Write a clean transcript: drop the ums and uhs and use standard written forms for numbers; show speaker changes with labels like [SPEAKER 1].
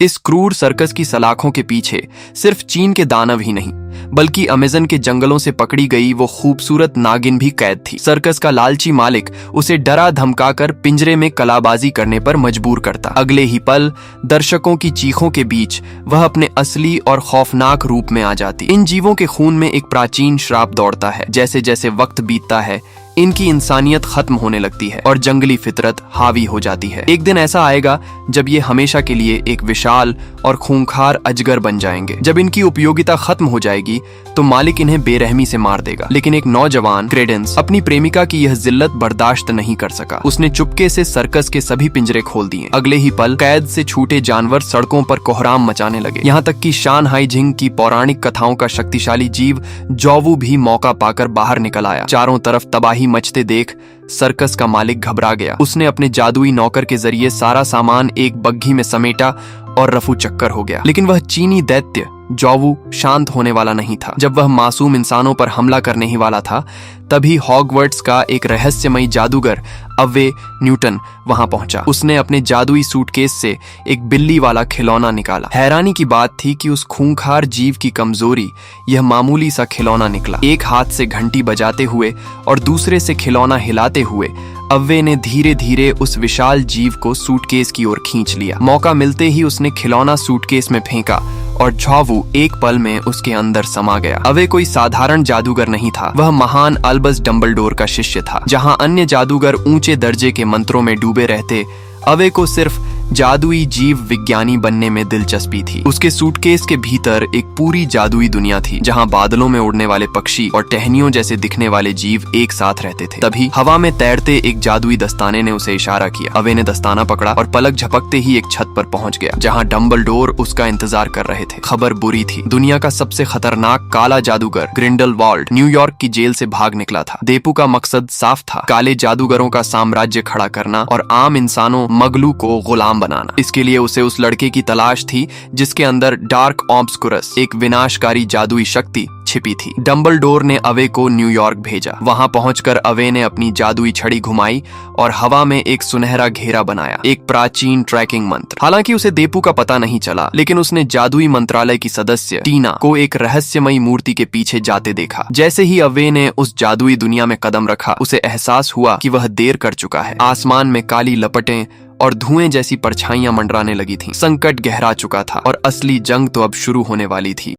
[SPEAKER 1] इस क्रूर सर्कस की सलाखों के पीछे सिर्फ चीन के दानव ही नहीं बल्कि अमेज़न के जंगलों से पकड़ी गई वो खूबसूरत नागिन भी कैद थी। सर्कस का लालची मालिक उसे डरा धमकाकर पिंजरे में कलाबाजी करने पर मजबूर करता। अगले ही पल दर्शकों की चीखों के बीच वह अपने असली और खौफनाक रूप में आ जाती। इन जीवों के खून में एक प्राचीन श्राप दौड़ता है। जैसे जैसे वक्त बीतता है इनकी इंसानियत खत्म होने लगती है और जंगली फितरत हावी हो जाती है। एक दिन ऐसा आएगा जब ये हमेशा के लिए एक विशाल और खूंखार अजगर बन जाएंगे। जब इनकी उपयोगिता खत्म हो जाएगी तो मालिक इन्हें बेरहमी से मार देगा। लेकिन एक नौजवान क्रेडेंस अपनी प्रेमिका की यह जिल्लत बर्दाश्त नहीं कर सका। उसने चुपके से सर्कस के सभी पिंजरे खोल दिए। अगले ही पल कैद से छूटे जानवर सड़कों पर कोहराम मचाने लगे। यहाँ तक कि शानहाई झिंग की पौराणिक कथाओं का शक्तिशाली जीव जौवू भी मौका पाकर बाहर निकल आया। चारों तरफ तबाही मचते देख सर्कस का मालिक घबरा गया। उसने अपने जादुई नौकर के जरिए सारा सामान एक बग्घी में समेटा और रफू चक्कर हो गया। लेकिन वह चीनी दैत्य जौवू शांत होने वाला नहीं था। जब वह मासूम इंसानों पर हमला करने ही वाला था तभी हॉगवर्ट्स का एक रहस्यमयी जादूगर अवे न्यूटन वहां पहुंचा। उसने अपने जादुई सूटकेस से एक बिल्ली वाला खिलौना निकाला। हैरानी की बात थी कि उस खूंखार जीव की कमजोरी यह मामूली सा खिलौना निकला। एक हाथ से घंटी बजाते हुए और दूसरे से खिलौना हिलाते हुए अव्वे ने धीरे धीरे उस विशाल जीव को सूटकेस की ओर खींच लिया। मौका मिलते ही उसने खिलौना सूटकेस में फेंका और जौवू एक पल में उसके अंदर समा गया। अवे कोई साधारण जादूगर नहीं था। वह महान अल्बस डंबलडोर का शिष्य था। जहां अन्य जादूगर ऊंचे दर्जे के मंत्रों में डूबे रहते, अवे को सिर्फ जादुई जीव विज्ञानी बनने में दिलचस्पी थी। उसके सूटकेस के भीतर एक पूरी जादुई दुनिया थी जहां बादलों में उड़ने वाले पक्षी और टहनियों जैसे दिखने वाले जीव एक साथ रहते थे। तभी हवा में तैरते एक जादुई दस्ताने ने उसे इशारा किया। अवे ने दस्ताना पकड़ा और पलक झपकते ही एक छत पर पहुंच गया जहां डंबलडोर उसका इंतजार कर रहे थे। खबर बुरी थी। दुनिया का सबसे खतरनाक काला जादूगर ग्रिंडलवाल्ड न्यूयॉर्क की जेल से भाग निकला था। देपू का मकसद साफ था, काले जादूगरों का साम्राज्य खड़ा करना और आम इंसानों मगलू को गुलाम बनाना। इसके लिए उसे उस लड़के की तलाश थी जिसके अंदर डार्क ऑब्सकुरस, एक विनाशकारी जादुई शक्ति छिपी थी। डंबलडोर ने अवे को न्यूयॉर्क भेजा। वहां पहुंचकर अवे ने अपनी जादुई छड़ी घुमाई और हवा में एक सुनहरा घेरा बनाया, एक प्राचीन ट्रैकिंग मंत्र। हालांकि उसे देपू का पता नहीं चला, लेकिन उसने जादुई मंत्रालय की सदस्य टीना को एक रहस्यमयी मूर्ति के पीछे जाते देखा। जैसे ही अवे ने उस जादुई दुनिया में कदम रखा, उसे एहसास हुआ कि वह देर कर चुका है। आसमान में काली लपटें और धुएं जैसी परछाइयां मंडराने लगी थीं। संकट गहरा चुका था और असली जंग तो अब शुरू होने वाली थी।